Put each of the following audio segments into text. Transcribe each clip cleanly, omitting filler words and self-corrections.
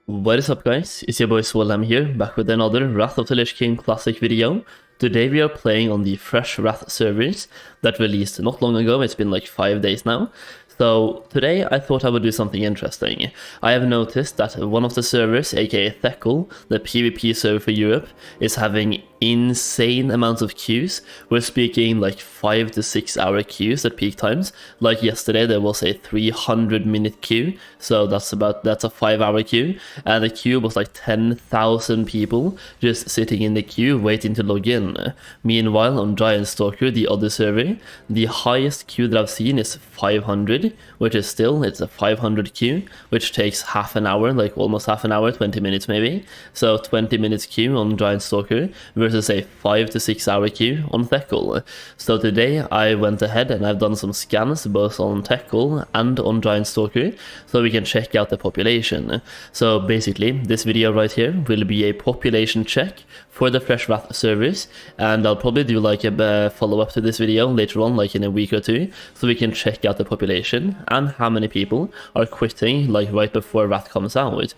What is up, guys? It's your boy Swollam here, back with another Wrath of the Lich King Classic video. Today we are playing on the Fresh Wrath servers that released not long ago. It's been like 5 days now. So today I thought I would do something interesting. I have noticed that one of the servers, aka Thekl, the PvP server for Europe, is having insane amounts of queues. We're speaking like 5 to 6 hour queues at peak times. Like yesterday there was a 300-minute queue, so that's a 5-hour queue, and the queue was like 10,000 people just sitting in the queue waiting to log in. Meanwhile, on Giant Stalker, the other server, the highest queue that I've seen is 500, which is it's a 500 queue, which takes half an hour, like almost half an hour, 20 minutes maybe. So 20 minutes queue on Giant Stalker versus a 5 to 6 hour queue on Thekl. So today I went ahead and I've done some scans both on Thekl and on Giant Stalker, so we can check out the population. So basically, this video right here will be a population check for the Fresh Wrath servers, and I'll probably do like a follow-up to this video later on, like in a week or two, so we can check out the population and how many people are quitting like right before Wrath comes out.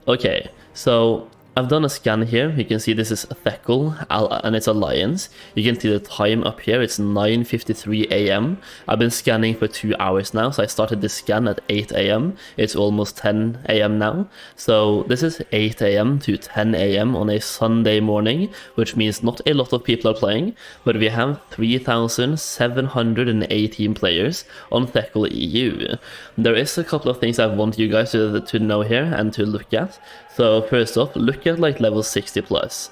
Okay, so I've done a scan here. You can see this is Thekl and it's Alliance. You can see the time up here, it's 9:53 a.m. I've been scanning for 2 hours now, so I started this scan at 8 a.m. It's almost 10 a.m. now. So this is 8 a.m. to 10 a.m. on a Sunday morning, which means not a lot of people are playing, but we have 3,718 players on Thekl EU. There is a couple of things I want you guys to know here and to look at. So first off, look at like level 60 plus.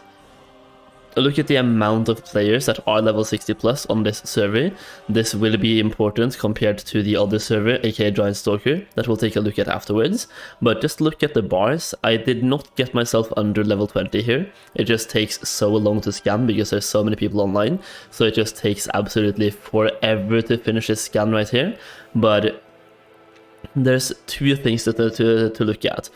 Look at the amount of players that are level 60 plus on this server. This will be important compared to the other server, aka Giant Stalker, that we'll take a look at afterwards. But just look at the bars. I did not get myself under level 20 here. It just takes so long to scan because there's so many people online. So it just takes absolutely forever to finish this scan right here. But there's two things to look at.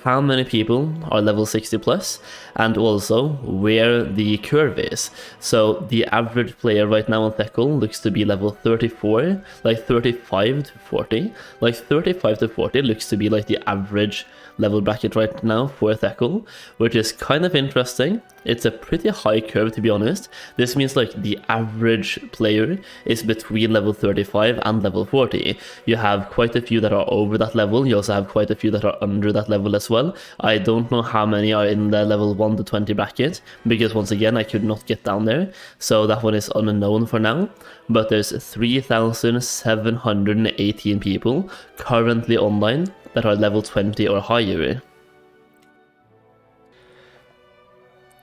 How many people are level 60 plus, and also where the curve is. So the average player right now on Thekl looks to be level 34, like 35 to 40. Like 35 to 40 looks to be like the average level bracket right now for Thekl, which is kind of interesting. It's a pretty high curve, to be honest. This means like the average player is between level 35 and level 40. You have quite a few that are over that level. You also have quite a few that are under that level as well. I don't know how many are in the level 1 to 20 bracket, because once again I could not get down there, so that one is unknown for now. But there's 3,718 people currently online that are level 20 or higher.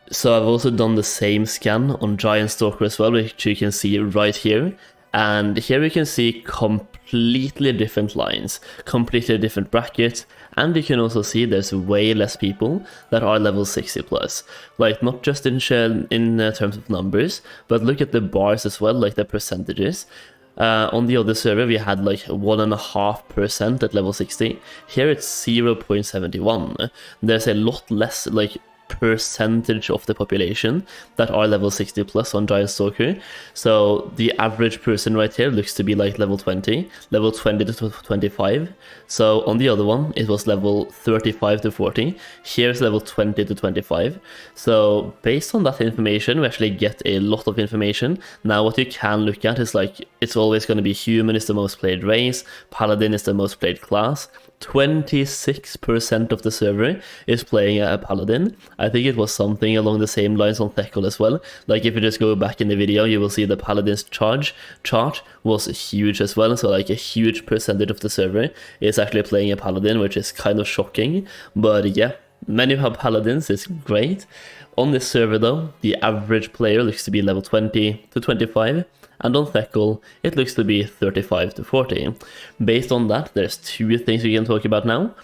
So I've also done the same scan on Giant Stalker as well, which you can see right here. And here we can see completely different lines, completely different brackets, and you can also see there's way less people that are level 60 plus. Like not just in terms of numbers, but look at the bars as well, like the percentages. On the other server we had like 1.5% at level 60. Here it's 0.71. There's a lot less like percentage of the population that are level 60 plus on Giant Stalker. So the average person right here looks to be like level 20 to 25. So on the other one it was level 35 to 40. Here's level 20 to 25. So based on that information we actually get a lot of information. Now what you can look at is like it's always going to be human is the most played race, paladin is the most played class. 26% of the server is playing a paladin. I think it was something along the same lines on Thekl as well. Like if you just go back in the video, you will see the paladin's chart was huge as well. So like a huge percentage of the server is actually playing a paladin, which is kind of shocking. But yeah, many have paladins, it's great. On this server though, the average player looks to be level 20 to 25. And on Thekl, it looks to be 35 to 40. Based on that, there's two things we can talk about now.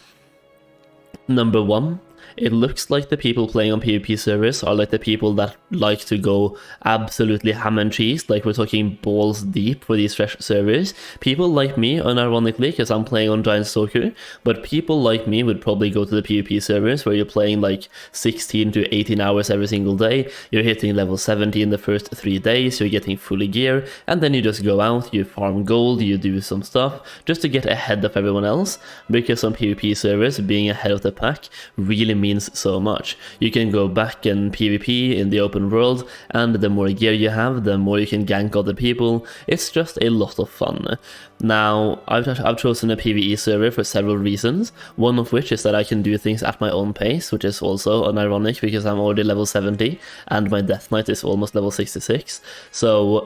Number one, it looks like the people playing on PvP servers are like the people that like to go absolutely ham and cheese, like we're talking balls deep for these fresh servers. People like me, unironically, because I'm playing on Giant Stalker, but people like me would probably go to the PvP servers where you're playing like 16 to 18 hours every single day, you're hitting level 70 in the first 3 days, you're getting fully gear, and then you just go out, you farm gold, you do some stuff, just to get ahead of everyone else, because on PvP servers, being ahead of the pack really means so much. You can go back and PvP in the open world, and the more gear you have, the more you can gank other people. It's just a lot of fun. Now, I've chosen a PvE server for several reasons, one of which is that I can do things at my own pace, which is also unironic because I'm already level 70, and my Death Knight is almost level 66, so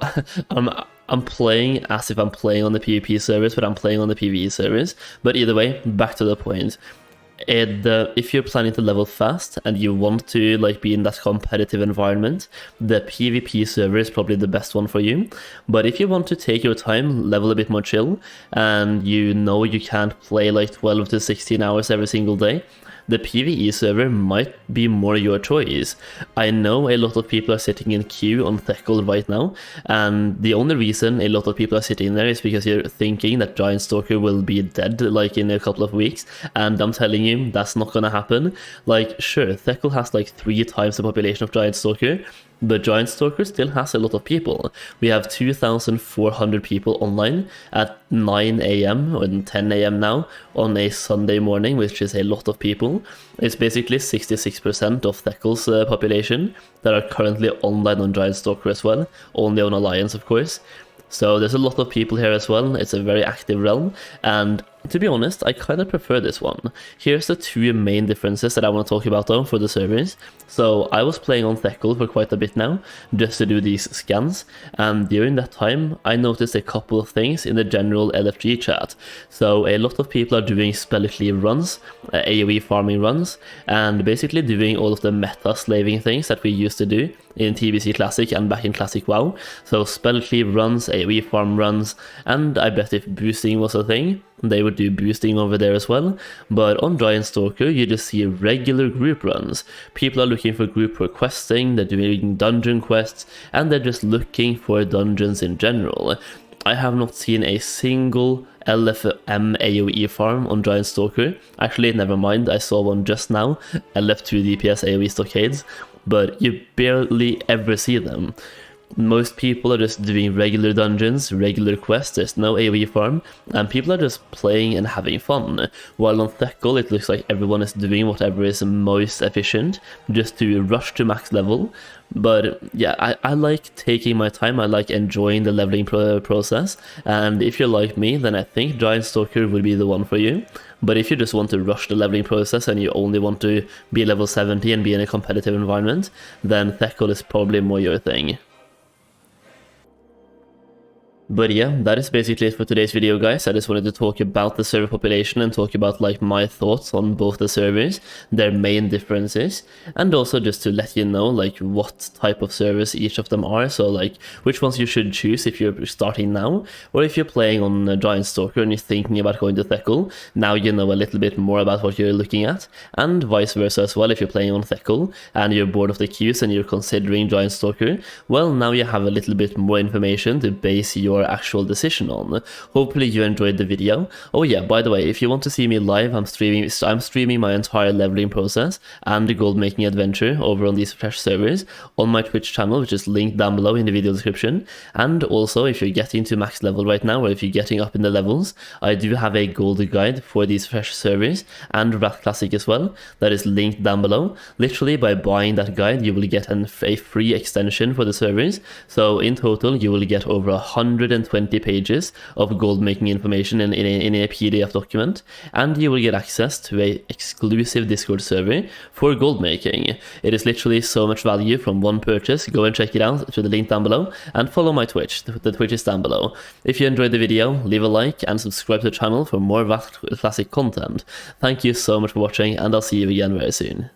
I'm playing as if I'm playing on the PvP servers, but I'm playing on the PvE servers. But either way, back to the point. If you're planning to level fast and you want to like be in that competitive environment, the PvP server is probably the best one for you. But if you want to take your time, level a bit more chill, and you know you can't play like 12 to 16 hours every single day, the PvE server might be more your choice. I know a lot of people are sitting in queue on Thekkel right now, and the only reason a lot of people are sitting there is because you're thinking that Giant Stalker will be dead like in a couple of weeks, and I'm telling you, that's not gonna happen. Like, sure, Thekkel has like 3 times the population of Giant Stalker, but Giant Stalker still has a lot of people. We have 2,400 people online at 9 AM or 10 AM now on a Sunday morning, which is a lot of people. It's basically 66% of Thekkel's population that are currently online on Giant Stalker as well, only on Alliance of course. So there's a lot of people here as well. It's a very active realm, and to be honest, I kind of prefer this one. Here's the 2 main differences that I want to talk about though for the servers. So I was playing on Thekkel for quite a bit now, just to do these scans, and during that time I noticed a couple of things in the general LFG chat. So a lot of people are doing spell cleave runs, AoE farming runs, and basically doing all of the meta slaving things that we used to do in TBC Classic and back in Classic WoW. So spell cleave runs, AoE farm runs, and I bet if boosting was a thing, they would do boosting over there as well. But on Giant Stalker, you just see regular group runs. People are looking for group questing, they're doing dungeon quests, and they're just looking for dungeons in general. I have not seen a single LFM AoE farm on Giant Stalker. Actually, never mind, I saw one just now, LF2 DPS AoE stockades, but you barely ever see them. Most people are just doing regular dungeons, regular quests, there's no AoE farm, and people are just playing and having fun. While on Thekkel it looks like everyone is doing whatever is most efficient, just to rush to max level. But yeah, I like taking my time, I like enjoying the leveling process, and if you're like me, then I think Giant Stalker would be the one for you. But if you just want to rush the leveling process and you only want to be level 70 and be in a competitive environment, then Thekkel is probably more your thing. But yeah, that is basically it for today's video, guys. I just wanted to talk about the server population and talk about like my thoughts on both the servers, their main differences, and also just to let you know like what type of servers each of them are. So like which ones you should choose if you're starting now, or if you're playing on Giant Stalker and you're thinking about going to Thekkel, now you know a little bit more about what you're looking at, and vice versa as well. If you're playing on Thekkel and you're bored of the queues and you're considering Giant Stalker, well, now you have a little bit more information to base your actual decision on. Hopefully you enjoyed the video. Oh yeah, by the way, if you want to see me live, I'm streaming my entire leveling process and the gold making adventure over on these fresh servers on my Twitch channel, which is linked down below in the video description. And also, if you're getting to max level right now, or if you're getting up in the levels, I do have a gold guide for these fresh servers and Wrath Classic as well, that is linked down below. Literally by buying that guide, you will get a free extension for the servers. So in total, you will get over 120 pages of gold making information in a PDF document, and you will get access to a exclusive Discord server for gold making. It is literally so much value from one purchase. Go and check it out through the link down below, and follow my Twitch. The Twitch is down below. If you enjoyed the video, leave a like and subscribe to the channel for more Wrath Classic content. Thank you so much for watching, and I'll see you again very soon.